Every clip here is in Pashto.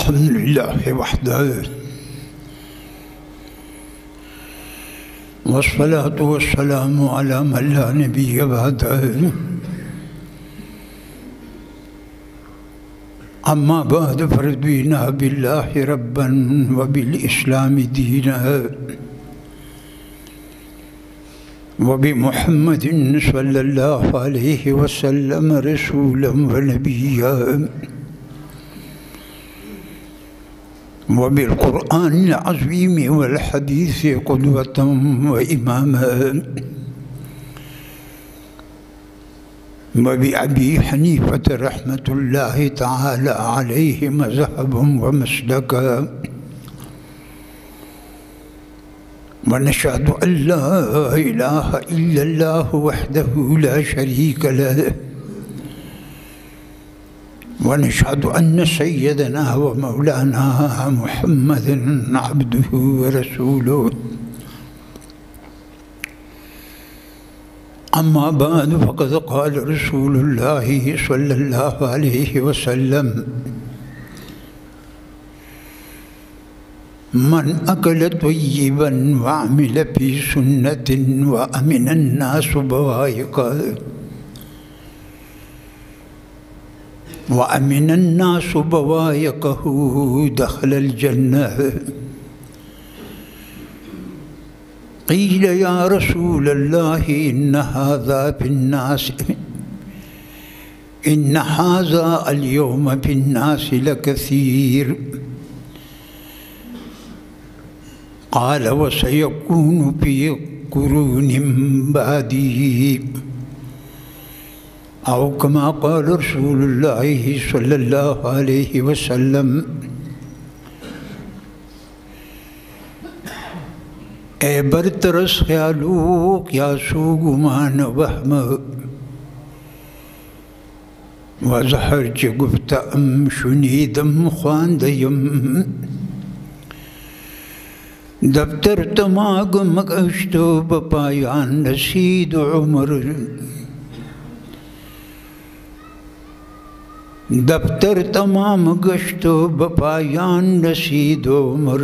अल्हम्दुलिल्लाह वहदहु वस्सलातु वस्सलामु अला मन ला नबिय्य बअदहु अम्मा बाद फरदीना बिल्लाहि रब्बन व बिल इस्लामी दीनन व बि मुहम्मदिन सल्लल्लाहु अलैहि वसल्लम रसूलन व नबिय्यन व बिल कुरआनिल अज़ीम वल हदीस क़ुदवतन व इमामन व बि अबी हनीफत रहमतुल्लाहि तआला अलैहि मज़हबन व मसलकन व नशहदु अल्ला इलाहा इल्लल्लाह वहदहु ला शरीक लह व नशहदु अन्न सय्यदना व मौलाना मुहम्मदन अब्दुहु व रसूलुहु अम्मा बाद फ़क़द क़ाल रसूलुल्लाहि सल्लल्लाहु अलैहि वसल्लम मन अकल तय्यिबन व अमिल फ़ी सुन्नतिन व अमिनन नास बवाइक़हु दख़लल जन्नह क़ील या रसूलल्लाहि इन्न हाज़ा अल-यौम फ़िन्नास लकसीर क़ाल व सयकूनु फ़ी क़ुरूनिन बअदी औ कमा क़ाल रसूलुल्लाहि सल्लल्लाहु अलैहि वसल्लम। ए बरतरस ख्यालो क़यासो गुमान वहम व ज़हर च गुफ्तम शुनीदम ख़्वांदयम दफ्तर तमाग मगश्तो बपायान रसीद उमर दफ्तर तमाम गश्तो बपायान रसीद उमर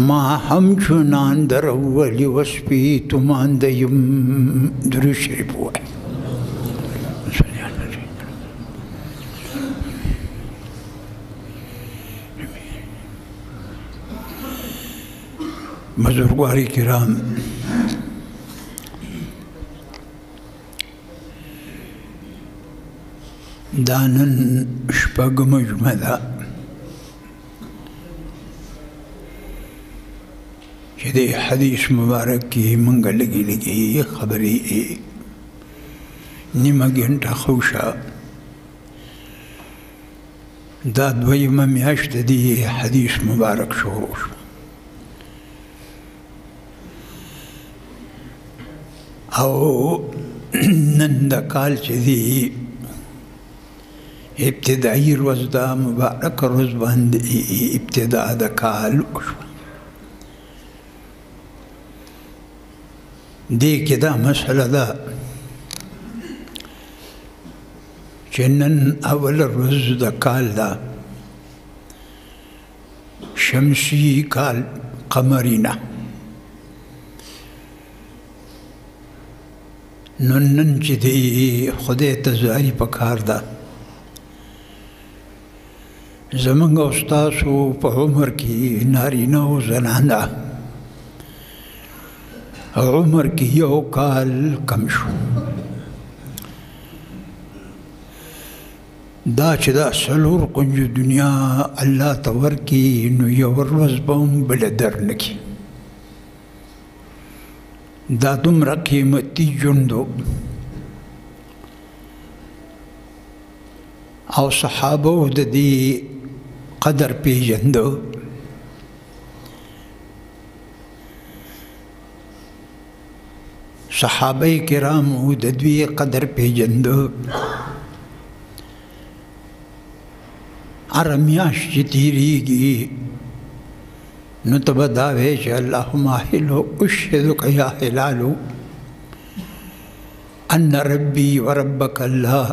मा हम चुनान दर अव्वली वस्पी तुमांदयम दुरूद शरीफ हुआ है। बुज़ुर्गान किराम, दानन शपग मुजमदा जदे हदीस मुबारक की मंगल लगी खबरी निमगंट खुशा दादवई म्याश्त दी हदीस मुबारक शोर आओ नंद काल चदी इब्तिदाई रोज़दा मुबारक रोज़ बंद इब्तिदा दकाल देखे दा मसला दा चन्नन अवल रोज़ दकाल दा शमसी काल कमरीना नन्नन चिदे खुदे तज़ारी पकार दा ज़मंग उस्तासो उमर की नारीना व ज़नाना उमर की यो काल कम शो दाचदा सलूर कुंज दुनिया अल्लाह तवर की नु यवर वज़बम बलदर नकी दादुम रखी मती जुंदो और सहाबो दी कदर पेजंदो सहाबाए किराम दद्वी कदर पेजंदो अरम्याश तीरीगी नुतब दावे अल्लाहुम्मा हिलो उश्हिदुक या हिलालु अन्न रब्बी व रब्बक अल्लाह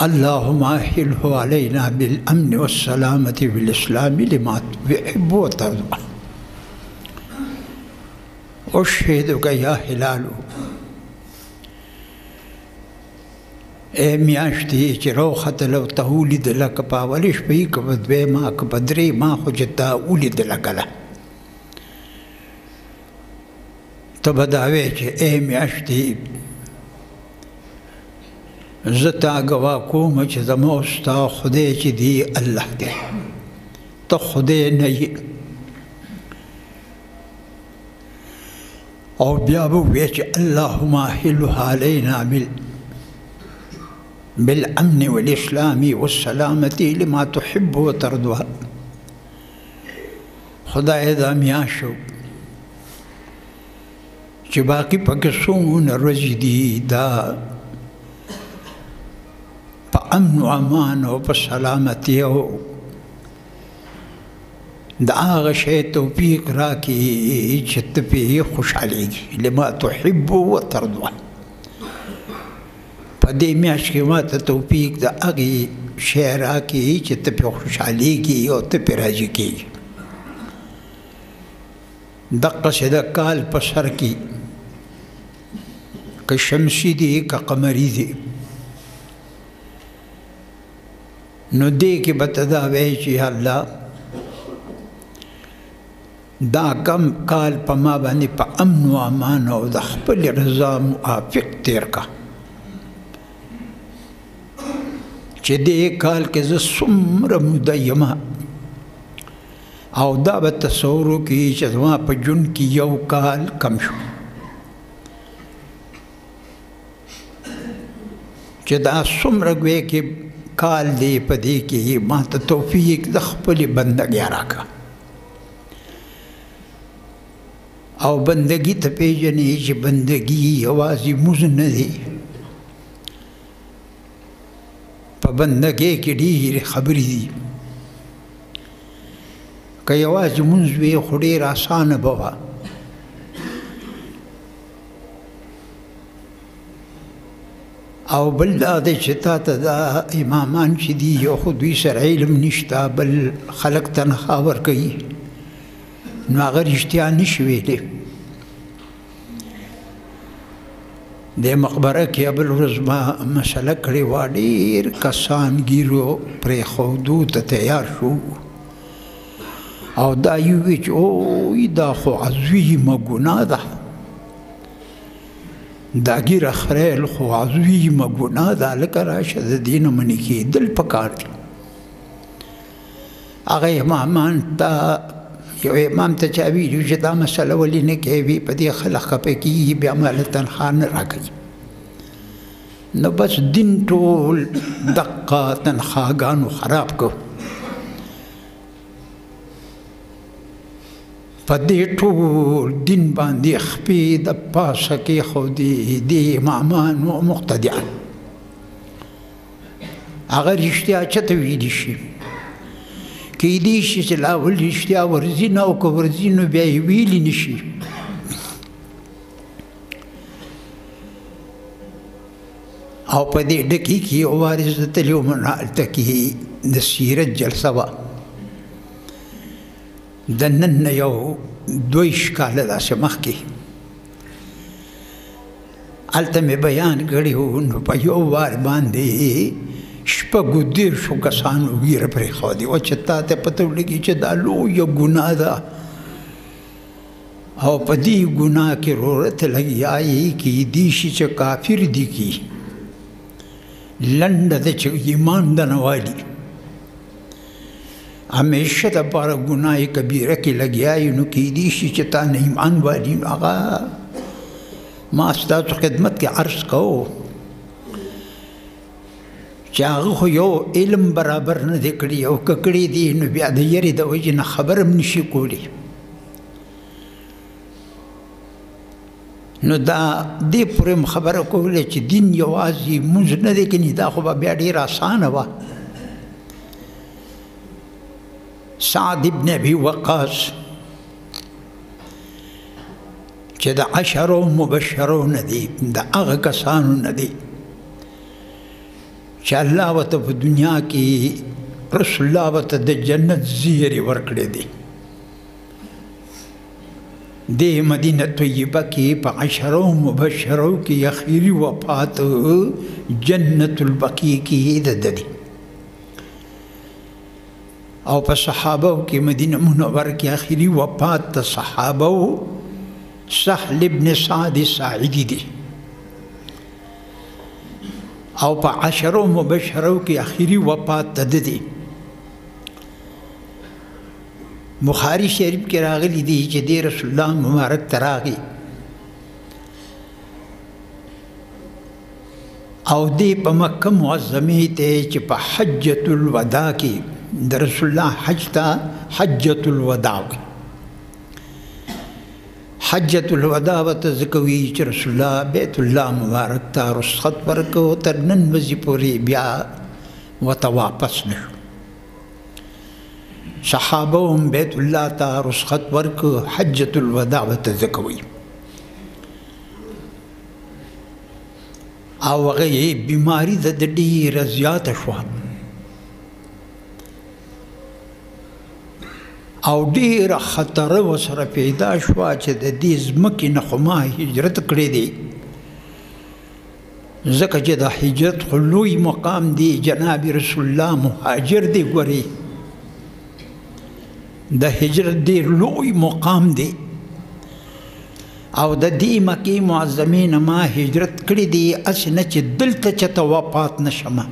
اللهم أهله علينا بالأمن والسلامة بالإسلام لما تحب وترضى. أشهدك يا هلال اے میاشتې چې راوختله او ته ولیدله که په اولې شپې که په دویمه که په درېیمه خو چې تا ولیدله کله ته به دا وایې چې اے میاشتې زه تا ګواه کوم چې زما او ستا خدای چې دی الله دی، ته خدای نه یې. او بیا به وایې چې اللهم اهلها علینا بالأمن والإسلام والسلامة لما تحب وترضى. خدای دا میاشو چې باقي پکې څومره ورځې دي دا په امن و امان او په سلامتي او د هغه شی توفیق راکړي چې ته پرې خوشحالېږي لما تحب وترضى. په دې میاشت کې ما ته توفیق د هغې شی راکړي چې ته پرې خوشحالېږي او ته پرې راضي کېږي. دقسې د کال په سر کې که شمسي دي که قمري دي نو دې کې به ته دا وایې چې یا الله دا کم کال په ما باندې په امن و امان او د خپل رضا موافق تیر کا چې دې کال کې زه څومره موده یمه او دا به تصور وکړي چې زما په ژوند کې یو کال کم شو چې دا څومره ګویا کې کال دی په دې کې ما ته توفیق د خپلې بندګۍ راکړه او بندګي ته پېژنې چې بندګي یوازې مونځ نه دی، په بندګۍ کې ډېرې خبرې دي. که یوازې مونځ وي خو ډېر اسانه به وه. او بل دا دی چې تا ته دا امامان چې دي یو خو دوی سره علم نشته بل خلک تنخوا ورکوي نو هغه رښتیا نشي ویلی. د مقبره کې بل ورځ ما مسله کړې وه، ډېر کسان ګیرو پرېښودو ته تیار شو او دا یې وویل چې اوی دا خو عظیمه ګناه ده، دا ګیره خریل خو عظیمه ګناه ده، لکه راشه د دې نه منې کېدل پکار دي. هغه امامان ته یو امام ته چا ویلي چې دا مسله ولې نه کوې په دې خلک خفه کېږي بیا ماله تنخوا نه راکوي. نو بس دین ټول دقه تنخواګانو خراب کړو. په دې ټول دین باندې خپې د پاسه کېښودې دې امامانو مقتدیان. هغه رښتیا چاته ویلی شي کېدی شي چې لا ول رښتیا ورځي نه او که ورځي نو بیا یې ویلی نه شي. او په دې ډکې کې یو وارث د تللی وم نو هلته کې د سیرت جلسه وه. د نن نه یو 22 کاله داسې مخکې هلته مې بیان کړی و نو په یو وار باندې شپږو دېرشو کسانو ږیره پرېښودې وه چې تا ته پته ولګي چې دا لویه ګناه ده او په دې ګناه کې وروره ته لګیا یې کېدی شي چې کافر دي کي لنډه ده چې ایمان د نه والي همیشه دپاره ګناه کبیره کې لګیا یې نو کېدی شي چې تا نه ایمان والي نو هغه ما ستاسو خدمت کې عرض کوو چې هغه خو یو علم برابر نه دی کړي او که کړي دي نو بیا د یرې د وجې نه خبر هم نشي کولی. نو دا دې پورې م خبره کوله چې دین یوازې مونځ نه دی کني دا خو به بیا ډېر اسانه وه. سعد ابن ابي وقاص چې د 10 مبشرو نه دی د هغه کسانو نه دی چې الله ورته په دنیا کې رسول الله ورته د جنت زیری ورکړی دی. د مدینه طیبه کې په 10 مبشرو کې اخیری وفات جنت البقیع کې د دی، او په صحابه کې مدینه منوره کې اخیری وفات د صحابه سهل ابن سعد ساعدی دی، او په 10 مبشرو کې اخیری وفات د دی. بخاری شریف کې راغلی دی چې د رسول الله مبارک تراغي او دی په مکه معظمه ته چې په حجۃ الوداع کې د رسول الله حج ته حجۃ الوداع حجۃ الوداع ته ذکوي چې رسول الله بیت الله مبارک ته رخصت ورکو تر نن ورځې پورې بیا وته واپس نشو. صحابه هم بیت الله ته رخصت ورکو حجۃ الوداع ته ذکوي، او هغه بیماری د ډېره زیاته شوه او ډېره خطر ورسره پیدا شوه چې د دې ځمکې نه خو ما هجرت کړی دی، ځکه چې د هجرت خو لوی مقام دی. جناب رسول الله مهاجر دی، ګورې د هجرت ډېر لوی مقام دی، او د دې مکې معظمې نه ما هجرت کړی دی، هسې نه چې دلته چېرته وفات نه شمه.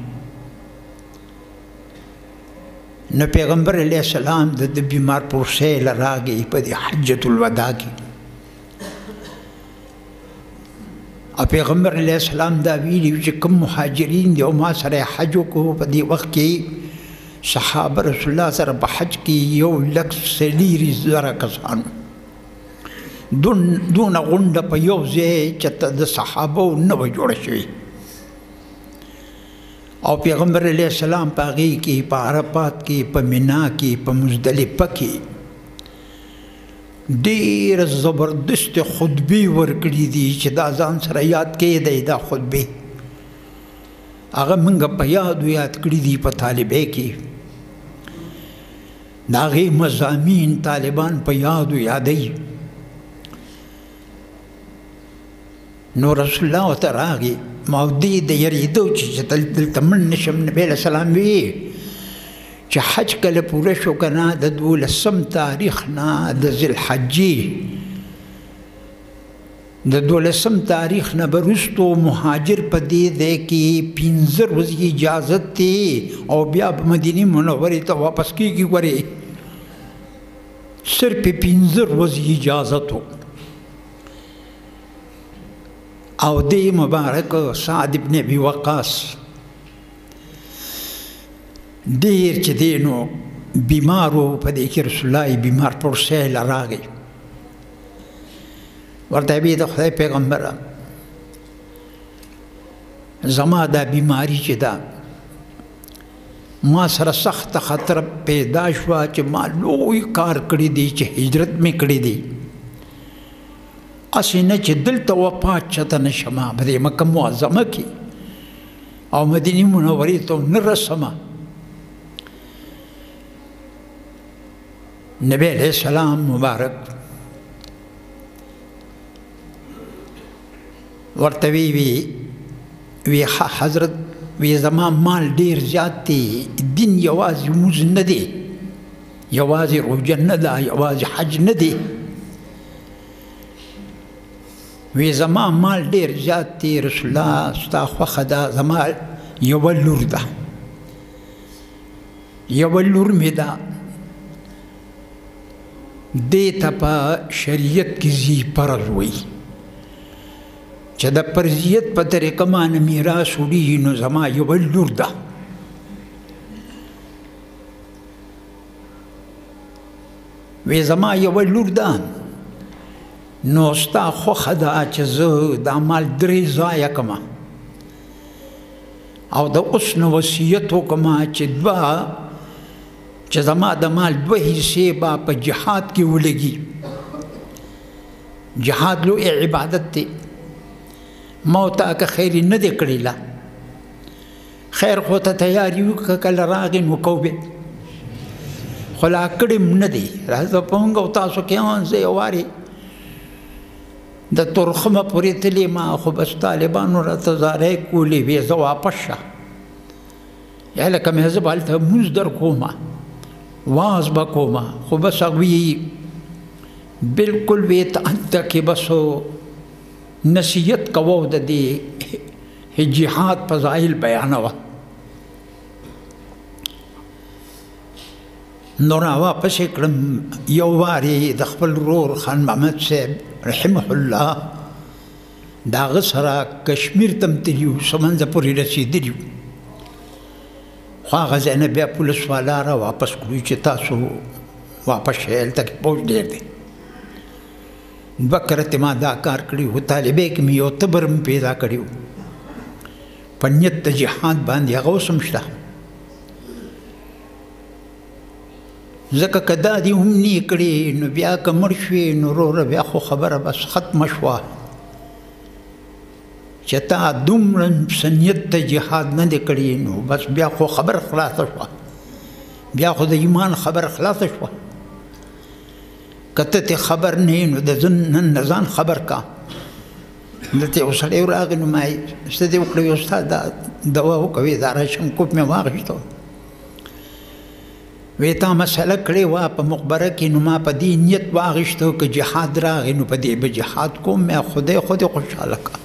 نو پیغمبر علیه السلام د بیمار پرسۍ له راغی په دې حجۃ الوداع کې، او پیغمبر علیه السلام دا ویلي چې کوم مهاجرین دي او ما سره حج وکړو په دې وخت کې صحابه رسول الله سره په حج کې 140,000 کسان دونه غونډه په یو ځای چې د صحابو نه وه جوړه شوې، او پیغمبر علیه السلام په هغې کې په عرفات کې په منا کې په مزدلفه کې ډېره زبردست خطبې ورکړي دي چې دا ځان سره یاد کړئ. دا خطبې هغه موږ په یاد کړي دي په طالبې کې، د هغې مضامین طالبان په یادوي. نو رسول الله ورته راغی، ما دې د یریدو چې دلته مړ نشم. نبي علیه السلام وی چې حج کله پوره شو که نه د 12 تاریخ نه د ذوالحجې د 12 تاریخ نه به وروستو مهاجر په دې دی کې 15 ورځې اجازت دی او بیا په مدینې منورې ته واپس کېږي. ګورې صرف 15 ورځې اجازت و، او دی مبارک سعد ابن ابي وقاص ډېر چې دی نو بیمار و، په دې کې رسول الله بیمار پرسۍ له راغی. ورته ویې د خدای پیغمبره زما دا بیماری چې ده ما سره سخته خطر پیدا شوه چې ما لوی کار کړی دی چې هجرت مې کړی دی، هسې نه چې دلته وفات چېرته نه شمه په دې مکه معظمه کې او مدینې منورې ته نه رسمه. نبی علیه السلام مبارک ورته وی حضرت وی زما مال ډېر زیات دی، دین یوازې لمونځ نه دی، یوازې روژه نه ده، یوازې حج نه دی. وی زما مال ډېر زیات دی، رسول الله ستا خوښه ده، زما یوه لور ده، یوه لور مې ده، دې ته په شریعت کې ذی فرض وایي چې د فرضیت په طریقه باندې میراث وړي. نو زما یوه لور ده، وی زما یوه لور ده، نو ستا خوښه ده چې زه دا مال 3 ضایع کړمه او د اوس نه وصیت وکړمه چې چې زما د مال 2 حصې به په جهاد کې ولګي. جهاد لوی عبادت دی، ما ورته که خیر یې نه دی کړی، لا خیر خو ته تیار یو که کله راغی نو کو به خو لا کړی م نه دی راځه په موږ او تاسو کې زه یو وارې د تورخمه پورې تللی ما خو بس طالبانو راته زارۍ کولې وې زه واپس شه یا لکه مې زه به هلته مونځ در کومه واز به کومه خو بس هغوی بلکل وې ته هلته کې بس نصیحت کوو د دې جهاد فضایل بیانوه نو راواپس یې کړم یو وارې د خپل ورور خان محمد صاحب رحمه الله د هغه سره کشمیر ته م تلي وو سمنځه پورې رسېدلي وو خو هغه ځای نه بیا پولیس والا را واپس کړو چې تاسو واپس شئ هلته کې پوج ډېر دی 2 کرته ما دا کار کړی وو طالبې کې مې یو تبر م پیدا کړی وو په نیت د جهاد باندې هغه اوس هم شته ځکه که دا دې هم نه کړې نو بیا که مړ شوې نو وروره بیا خو خبره بس ختمه شوه چې تا دومره نیت د جهاد نه دی کړی نو بس بیا خو خبره خلاصه شوه بیا خو د ایمان خبره خلاصه شوه که ته ته خبر نه نو د نن ځان خبر کا دلته یو سړی راغی نو ما یې څه دې وکړی استاد دا دوا وکوي دا راشم کوپ مې واخیستو وی تا مسله کړې وه په مقبره کې نو ما په دې نیت واخیستو که جهاد راغی نو په دې به جهاد کوم مې خدای خوشحاله کا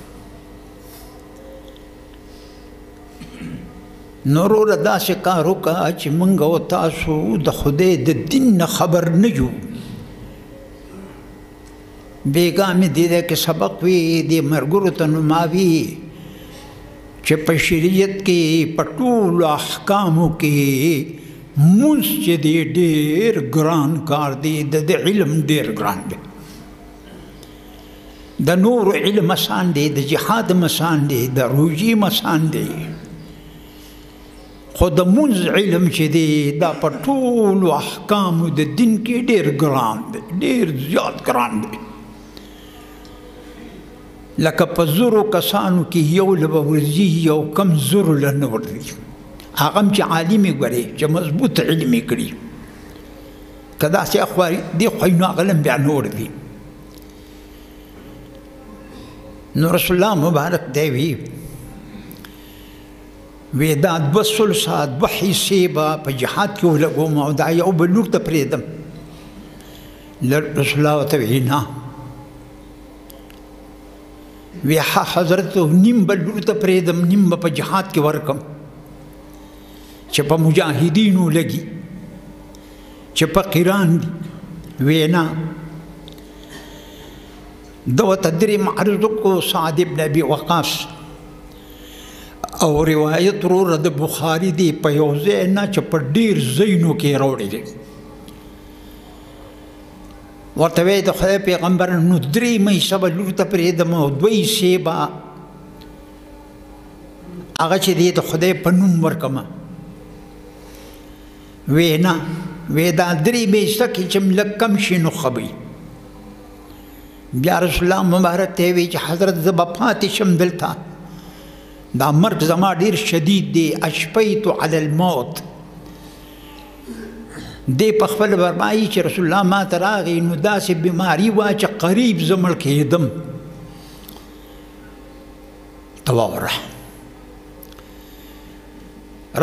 نو وروره داسې کار وکړه چې موږ او تاسو د خدای د دین نه خبر نه یو بیګا مې دې کې سبق وي دې مرګرو ته نو ما وي چې په شریعت کې په ټولو احکامو کې مونځ چې دی ډېر ګران کار دی د علم ډېر ګران دی د نور علم آسان دی د جهاد آسان دی د روژې آسان دی خو د مونځ علم چې دی دا په ټولو احکامو د دین کې ډېر ګران دی ډېر زیات ګران دی لکه په زرو کسانو کې یو له به ورځي یو کم زرو له نه ورځي هغه هم چې عالم یې ګورې چې مضبوط علم یې کړي که داسې اخواري دې خوی نو هغه بیا نور دي نو رسول الله مبارک دی وی دا 200 ساعت 2 حصې به په جهاد کې ولګوم او دا یو بل لور ته پرېږدم رسول الله ورته وی نه وی حضرت نیم بل لور ته پرېږدم نیم به په جهاد کې ورکم چې په مجاهدینو لګي چې فقیران دي وی نه ده ورته درېیم عرض وکړو سعد بن ابي وقاص او روایت وروره د بخاري دی په یو ځای نه چې په ډېر ځایونو کې راوړی دی ورته وی د خدای پیغمبر نو 3 حصه به لور ته پرېږدم او 2 حصې به هغه چې دی د خدای په نوم ورکمه وی نه وی دا 3 حصه کې چې لږ کم شي نو ښه به بیا رسول الله مبارک ته وی چې حضرت زه به پاتې شم دلته دا مرګ زما ډېر شدید دی اشفیت علی الموت دی په خپل فرمایي چې رسول الله ما ته راغی نو داسې بیماري وه چې قریب زه مړ کېدم ته واوره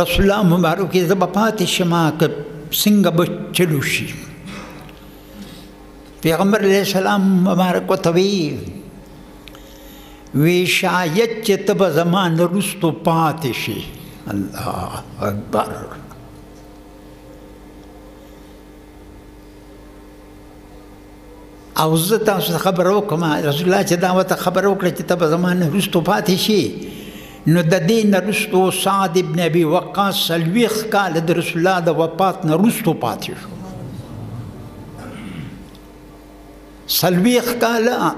رسول الله مبارک زه به پاتې شم که څنګه به چلو شي پیغمبر علیه السلام مبارک ورته وی شاید چې ته به زما نه وروستو پاتې شي الله اکبر او زه تاسو ته خبره وکړم رسول الله چې دا ورته خبره وکړه چې ته به زما نه وروستو پاتې شي نو د دې نه وروستو سعد بن ابي وقاص 40 کاله د رسول الله د وفات نه وروستو پاتې شو 40 کاله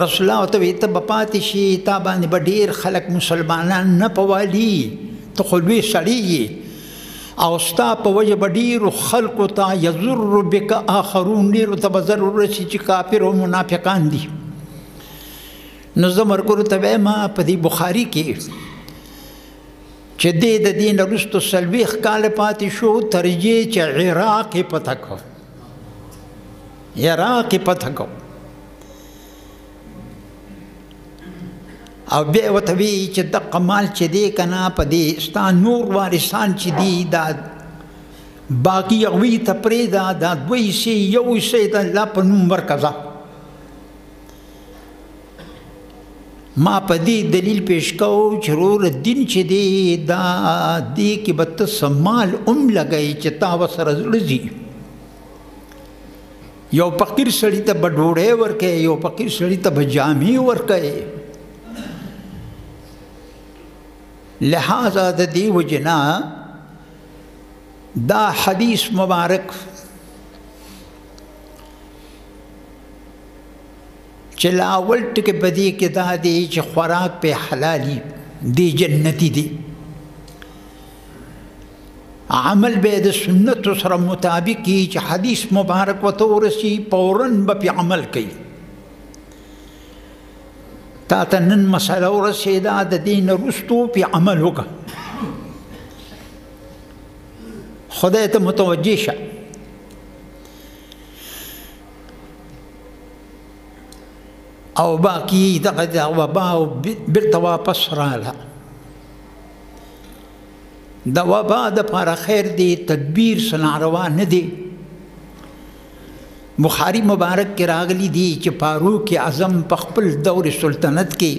رسول الله ورته وی ته به پاتې شي تا باندې به ډېر خلک مسلمانان نه پوالي ته خو لوی سړی یې او ستا په وجه به ډېرو خلکو ته یضر بک آخرون ډېرو ته به ضرر رسي چې کافر او منافقان دي نو زه مرګرو ته وایم په دې بخاري کې چې د دې نه وروسته 40 کاله پاتې شو تر دې چې عراق یې فتح کړ. عراق یې فتح کړ او بیا ورته وایي چې دغه مال چې دی که نه په دې ستا نور وارثان چې دي دا باقي هغوی ته پرېږده، دا 2 حصې 1 حصه یې د الله په نوم ورکړه. ما په دې دلیل پیش کوو چې وروره دین چې دی دا دې کې به ته څه مال هم لګوې چې تا ورسره زړه ځي. یو فقیر سړي ته به ډوډۍ ورکوې، یو فقیر سړي ته به جامې ورکوې. لہذا د دې وجې نه دا حدیث مبارک چې لاول ټکي په دې کې دا دی چې خوراک په حلالي دی جنتی دی، عمل به د سنت سره مطابق کی چې حدیث مبارک ورته ورسي فوراً به پې عمل کوي. تا ته نن مسله ورسېده د دې نه وروستو پې عمل وکړه، خدای ته متوجه شه. او باقي دغه وبا بیرته واپس راغله. د وبا دپاره خیر دی، تدبیر څه ناروا نه دی. بخاري مبارک کې راغلی دی چې فاروق اعظم په خپل دور سلطنت کې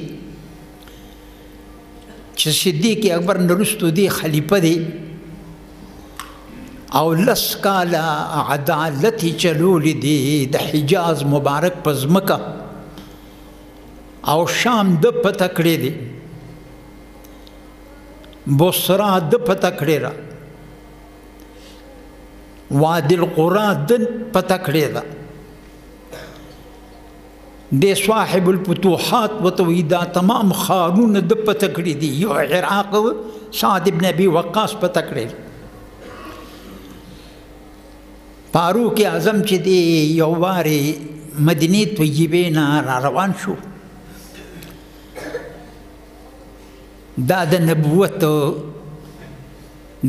چې صدیق اکبر نه وروستو دی خلیفه دی او 10 کاله عدالت یې چلولی دی د حجاز مبارک په ځمکه او شام د پته کړی دی، بصره د پته کړی ده، وادي القرى د پته کړی ده. د صاحب الفتوحات ورته وایي دا تمام ښارونه د پته کړي دي. یو عراق سعد بن ابي وقاص پته کړی. فاروق اعظم چې دی یو وارې مدینې طیبې نه را روان شو. دا د نبوت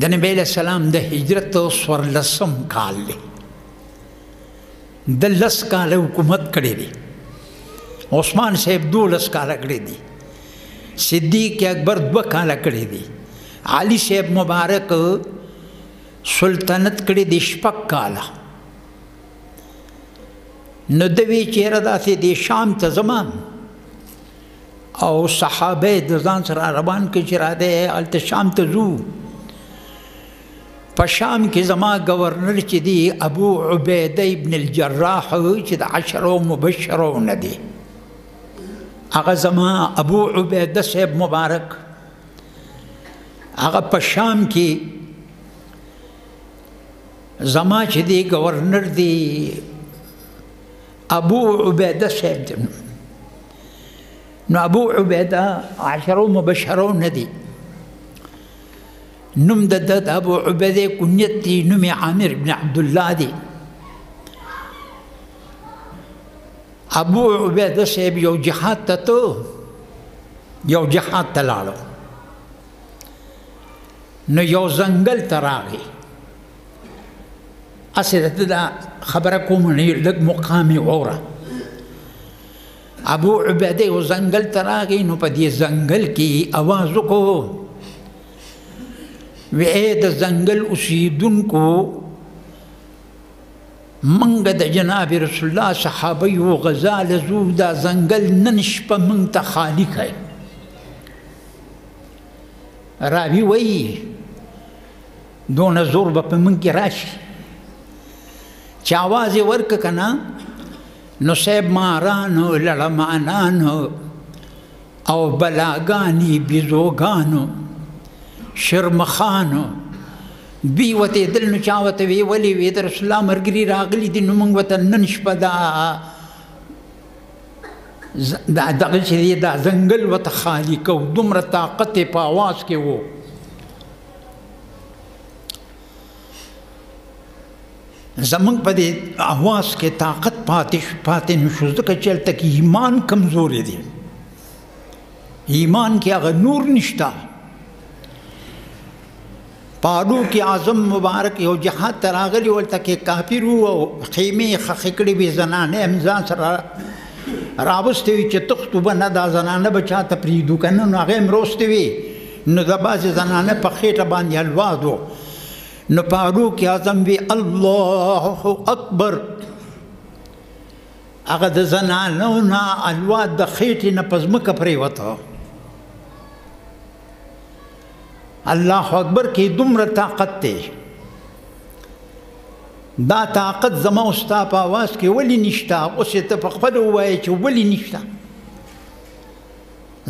د نبی علیہ السلام د هجرت 14 کال دی. د 10 کاله حکومت کړی دی. عثمان صاحب 12 کاله کړی دی. صدیق اکبر 2 کاله کړی دی. علي صاحب مبارک سلطنت کړی دی 6 کاله. نو دوی چیرې داسې دی شام ته ځم او صحابه د ځان سره روان کړي چې راځئ هلته شام ته ځو. په شام کې زما گورنر چې دی ابو عبیده ابن الجراح چې د 10 مبشرونه دی، هغه زما ابو عبیده صاحب مبارک هغه په شام کې زما چې دی گورنر دی ابو عبیده صاحب دی. نو ابو عبیده 10 مبشرون دی. نوم د ابو عبیده کنیت دی نوم عامر بن عبدالله دی. ابو عبیده صاحب یو جهاد ته لاړو. نو یو ځنګل ته راغی. هسې درته دا خبره کوم نه لږ مقام یې واوره. ابو عبیده یو ځنګل ته راغی. نو په دې ځنګل کې اواز وکړو وی ای د ځنګل اوسیدونکو منګ د جناب رسول الله صحابه یو غزا لزو دا ځنګل نن شپه منګ ته خالی کړئ. راوي وایي دونه زور به په منګ کې راشي چې آواز یې ورکړه که نه نو صاحب مارانو لړمانانو او بلاګانې بیزوګانو شرمخانو دوی وتېدل. نو چا ورته وی ولې وی د رسول الله ملګري راغلي دي نو موږ ورته نن شپه دغه چې دی دا ځنګل ورته خالي کوو. دومره طاقت یې په اواز کې و. زمونږ په دې اواز کې طاقت پاتې نه شو ځکه چې هلته کې ایمان کمزوری دی. ایمان کې هغه نور نشته. فاروق اعظم مبارک یو جهاد ته راغلی ولته کې کافر وو او خیمې خښې کړې وې زنانې هم ځان سره راوستې وي چې تختو به نه دا زنانه به چا ته پرېږدو که نه نو هغې هم روستې وې نو د بعضې زنانه په خېټه باندې الواز و نو فاروق اعظم وی الله اکبر هغه د زنانو نه الواد د خېټې نه په ځمکه پرېوته الله اکبر کې دومره طاقت دی دا طاقت زما او ستا په اواز کې ولې نشته اوس یې ته په خپله ووایې چې ولې نشته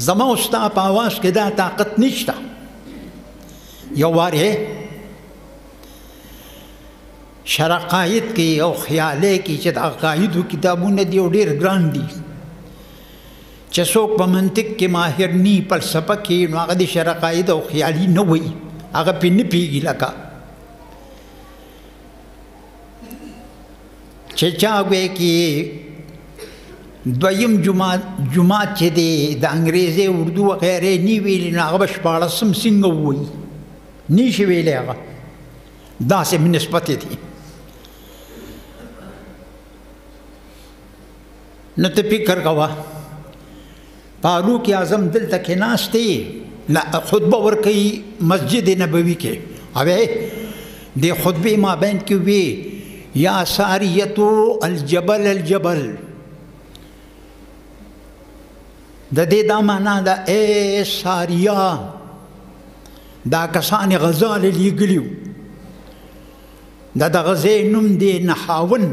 زما او ستا په اواز کې دا طاقت نشته یو وارې شرقایت کې او خیالی کې چې د عقایدو کتابونه دي او ډېر ګران دي چې څوک په منطق کې ماهر نی فلسفه کې نو هغه د شرقاید او خیالي نه وایي هغه پې نه پوهېږي لکه چې چا وایي کې دویم جماعت چې دی د انګریزي اردو وغیرې نی ویلي نو هغه به شپاړسم څنګه ووایي نشي ویلی هغه داسې نسبت دي نو ته فکر کوه فاروق اعظم دلته کې ناست دی خطبه ورکوي مسجد نبوي کې اوی د خطبې مابین کې وی یا ساریتو الجبل الجبل د دې دا معنا ده اے ساریه دا کسان غزا لیږلي دا د غزې نوم دی نحاون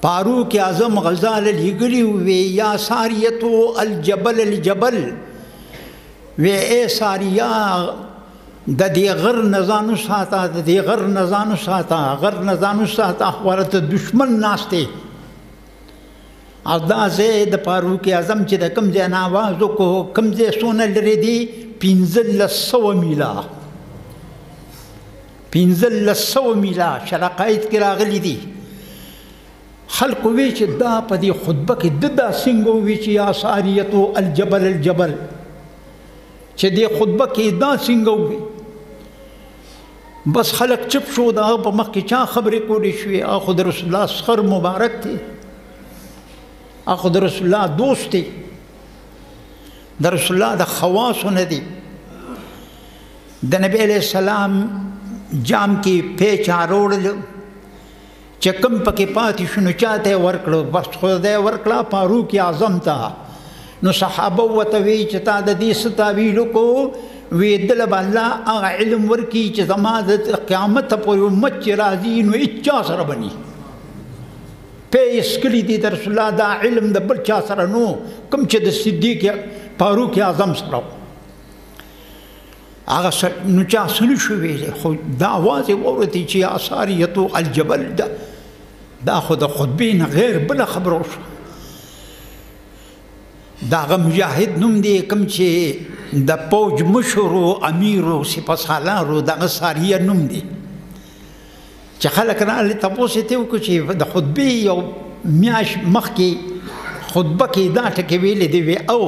فاروق اعظم غزال لیږلي وی یا ساریتو الجبل الجبل وی اے ساریه د دې غر نه ځان وساته د دې غر نه ځان وساته غر نه ځان وساته ورته دشمن ناست دی او دا ځای د فاروق اعظم چې د کوم ځای نه آواز وکړو کوم ځای څونه لرې دی 1500 میله 1500 میله شرقایت کې راغلي دي خلق وی چې دا په دې خطبه کې د دا څنګه وی چې یا ساریتو الجبل الجبل چې دې خطبه کې دا څنګه وی بس خلق چپ شو دا په مخ کې چا خبرې کولې شوې اخو د رسول الله سخر مبارک دی اخو د رسول الله دوست دی د رسول الله د خواصو نه دی د نبی علیہ السلام جام کې پیچ اروړل چې کوم پکې پاتې شو نو چاته یې ورکړو بس خدای ورکړه فاروق اعظم ته نو صحابه ورته وی چې تا د دې څه تاویل وکړو وی دله به الله هغه علم ورکړي چې زما د قیامت پورې امت چې راځي نو هېچا سره به ني پې یې څکلي دي د رسول الله دا علم د بل چا سره نو کوم چې د صدیق فاروق اعظم سره هغه نو چا څه نه شو ویلی خو دا اواز یې واورېدی چې یا ساریتو الجبل دا خو د خطبې نه غیر بله خبره وشوه د هغه مجاهد نوم دی کوم چې د پوج مشرو امیرو سپهسالارو دغه ساریه نوم دی چې خلک راغلي تپوس یې ته وکړو چې د خطبې یو میاشت مخکې خطبه کې دا ټکې ویلې دی وی او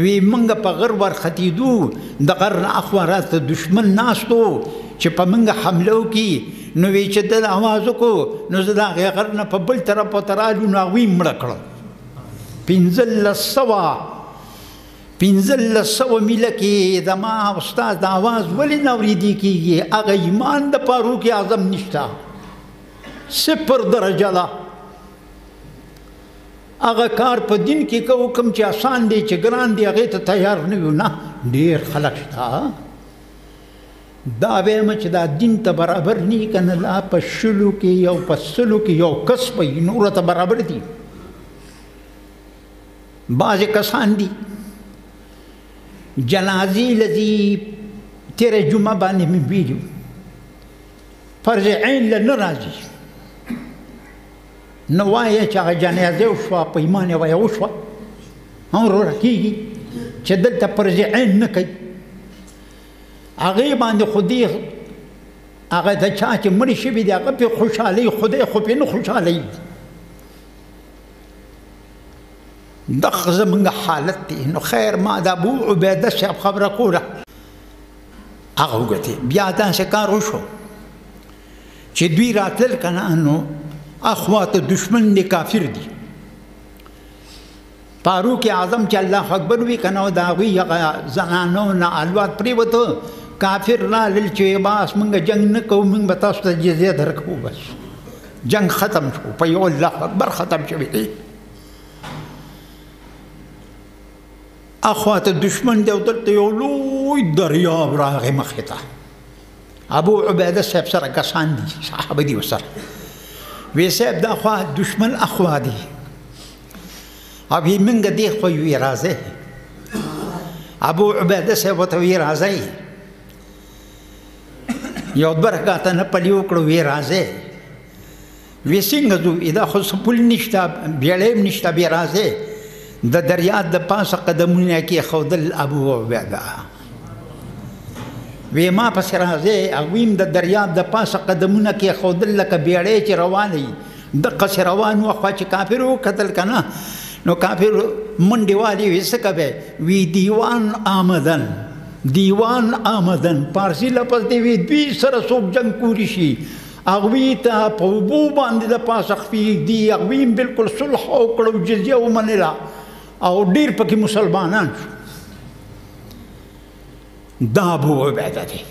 وی منګه په غر ورختېدو د غر نه اخوا راته دشمن ناست و چې په منګه حمله وکړي نو وی چې د اواز وکړو نو زه د هغې غر نه په بل طرف ورته رالو نو هغوی مړه کړل 1500 میله کې زما استاد د اواز ولې نه اورېدی کېږي هغه ایمان د فاروق اعظم نشته 0 درجه ده هغه کار په دین کې کوو کوم چې آسان دی چې ګران دی هغې ته تیار نه یو نه ډېر خلک شته دا وایم چې دا دین ته برابر نه که نه لا په شلو کې یو په سلو کې یو کس به وي نورو ته برابر دي بعضې کسان دي جنازې لذي تېره جمعه باندې مې ویلي فرض عین له نه راځي نو وایه چې هغه جنازه وشوه په ایمان یې وایه وشوه هم وروره کېږي چې دلته فرض عین نه کوي هغې باندې خو دې هغه د چا چې مړي شوي دي هغه پې خوشحالوي خدای خو پې نه خوشحالوي دغه زموږ حالت دی نو خیر ما د ابو عبیده صاحب خبره کوله هغه وګټي. بیا داسې کار وشو چې دوی راتلل که نه نو اخواته دشمن دی کافر دی. فاروق اعظم چې الله اکبر وی که نه د هغوی هغه زنانو نه الوات پرېوته کافر رالل چې باس موږ جنګ نه کوو موږ به تاسو ته جزیه درکوو. بس جنګ ختم شو په یو الله اکبر ختم شوی دی. اخواته دشمن دی او دلته یو لوی دریاب راغی مخې ته. ابو عبیده صاحب سره کسان دي صحابه دي ورسره. وی صاحب دا خوا دشمن اخوا دي او وی موږ دې خوا وی راځئ. ابو عبیده صاحب ورته وی راځئ. یو دوه رکعته نفل یې وکړو وی راځئ. وی څنګه ځو؟ دا خو څه پل نشته بیړۍ هم نشته بیا راځئ. د دریاب د پاسه قدمونه کېښودل ابو عبیده. وی ما پسې راځئ. هغوی هم د دریاب د پاسه قدمونه کېښودل لکه بیړۍ چې روانه وي دقسې روان و. خوا چې کافر وکتل که نه نو کافر منډې والې وی څه کوئ؟ وی دیوان آمدن دیوان آمدن. پارسي لفظ دی. وی دوی سره څوک جنګ کولی شي هغوی ته په اوبو باندې د پاسه خفېږدي. هغوی هم بلکل صلح وکړو جزیه ومنله او ډېر پکې مسلمانان شو. دا ابو عبیده دی.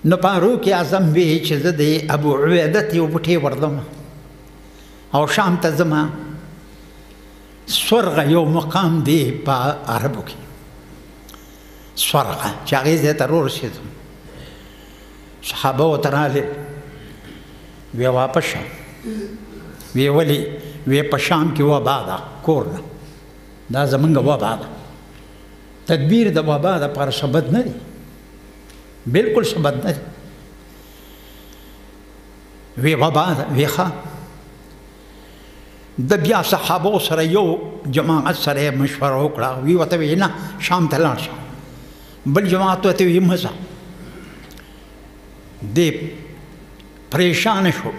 نو فاروق اعظم وی چې زه د ابو عبیده ته یو بوټی وردم او شام ته ځمه. سورغه یو مقام دی په عربو کې سورغه چې هغې ځای ته راورسېدم. صحابه ورته رالل. وی واپس شه. وی ولې؟ وی په شام کې وبا ده کور نه. دا زمونږ وبا ده. تدبیر د وبا دپاره څه بد نه دی. بلکل څه بد نه دی. وی وبا ده. وی ښه. د بیا صحابو سره یو جماعت سره مشوره وکړه. وی ورته وی نه شام ته لاړ شه. بل جماعت ورته وی مه ځه. دی پریشان شو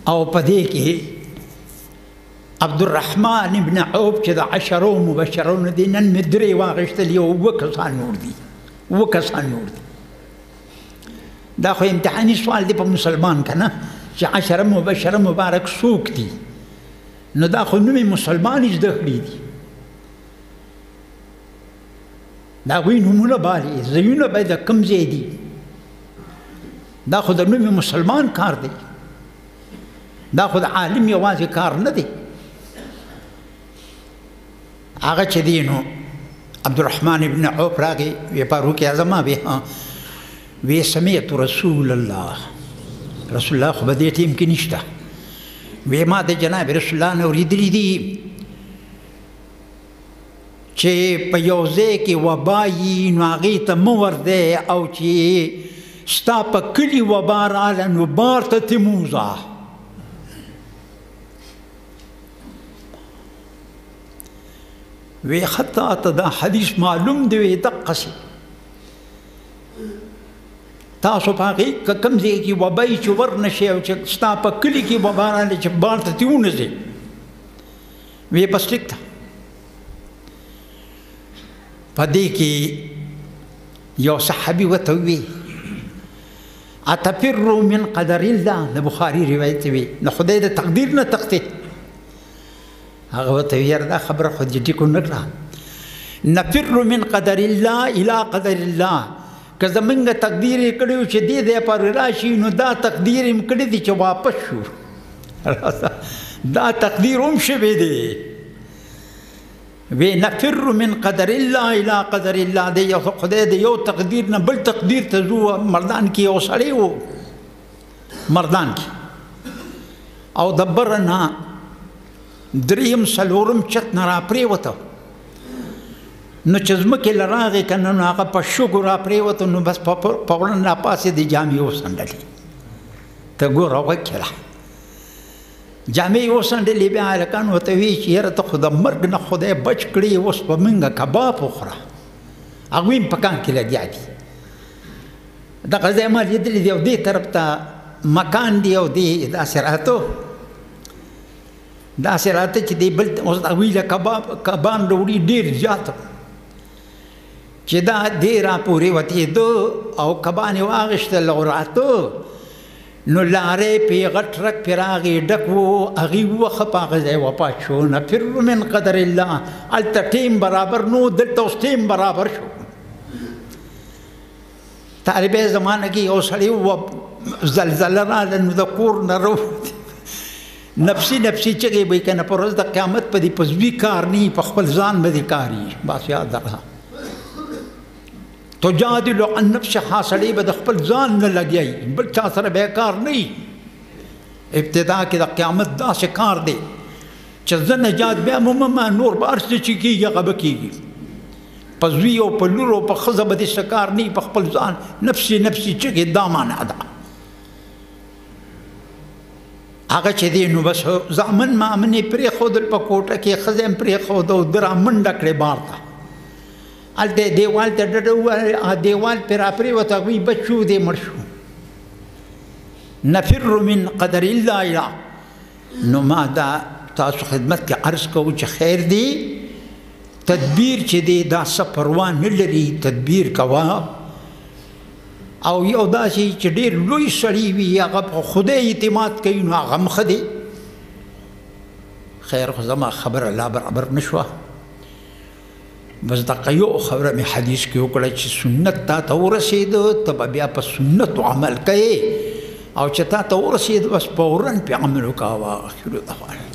او په دې کې عبدالرحمن ابن عوف چې د عشرو مبشرونو دي نن مې درې واخیستل یو اووه کسان نور دي. اووه کسان نور دي. دا خو امتحاني سوال دی په مسلمان که نه چې عشره مبشره مبارک څوک دي. نو دا خو نومې مسلمان یې زده کړي دي. د هغوی نومونه بالي ځایونه به د کوم ځای دي. دا خو د نومې مسلمان کار دی. دا خو د عالم یوازې کار نه دی. هغه چې دی نو عبدالرحمن ابن عوف راغی. وی فاروق اعظم وی سمعت رسول الله. رسول الله خو په دې ټیم کې نشته. وی ما د جناب رسول الله نه اورېدلي دي چې په یو ځای کې وبا یي نو هغې ته مه ورځئ او چې ستا په کلي وبا راله نو بار ته تې مه وځه. وی ښه تا ته دا حدیث معلوم دی. وی دقسې تاسو په هغې که کوم ځای کې وبا یي چې ور نه شئ او چې ستا په کلي کې وبا راله چې بار ته تې ونه ځې. وی بس ټیک ده. په دې کې یو صحابي ورته ووی اتفروا من قدر الله. د بخاري روایت وي نو خدای د تقدیر نه تښتې. هغه ورته وی یاره دا خبره خو جدي کو نه کړه. نفر من قدر الله الى قدر الله. که زمونږ تقدیر یې کړی و چې دې ځای پورې راشي نو دا تقدیر یې کړی دی چې واپس شو. دا تقدیر هم شوی دی. وی نفر من قدر الله الى قدر الله. دی یو خدای د یو تقدیر نه بل تقدیر ته ځو. مردان کې یو سړی و مردان کې او د بره نه دریم څلورم چت نه راپرېوته. نو چې ځمکې له راغې که نه نو هغه په شګو راپرېوته. نو بس فوراً راپاسېدې جامې وڅنډلې. ته ګوره غوږ کړه جامې یې وڅنډلې. بیا هلکان ورته وایي چې یاره ته خو د مرګ نه خدای بچ کړي اوس به موږ کباب وخوره. هغوی هم په کان کې لګیا دي. دغه ځای ما لیدلی دی او دې طرف ته مکان دی او دې داسې راته چې دی بل اوس هغوی له کبان راوړي ډېر زیات. چې دا دې را پورې وتېده او کبانې واغېشتل او راته نو لارې پې غټ ټرک پې راغی ډک و هغې وخه په هغه ځای وفات شو نفر من قدر الله هلته ټیم برابر نو دلته اوس ټیم برابر شو طالبې زمانه کې یو سړی و زلزله راغله نو د کور نه راووت نفسي نفسي چغې به یې که نه په ورځ د قیامت په دې په زوی کار نه په خپل ځان به دې کار وي بس یاد رها تجادل عن نفسها سړی به د خپل ځان نه لګیایي بل چا سره به کار نه وي ابتدا کې د قیامت داسې کار دی چې زه نجات بیا مومه نور به هر څه چې کېږي هغه به کېږي په زوی او په لور او په ښځه به دې څه کار نه وي په خپل ځان نفسي نفسي چغې دا معنا ده هغه چې دی نو بس زامن مامن یې پرېښودل په کوټه کې ښځه یې پرېښوده او ده را منډه کړې بار ته هلته دیوال ته ډډه ووهله دیوال پرې را پرېوته هغوی بچو دی مړ شو نفر من قدر الله نو ما دا تاسو خدمت کې عرض کوو چې خیر دی تدبیر چې دی دا څه پروا نه لري تدبیر کوه او یو داسې چې ډېر لوی سړی وي هغه په خدای اعتماد کوي نو هغه هم ښه دی خیر خو زما خبره لا برابر نه شوه بس دغه یو خبره مې حدیث کې وکړه چې سنت تا ته ورسېده ته به بیا په سنتو عمل کوې او چې تا ته ورسېده بس فوراً پې عمل وکوه اخر دعوانا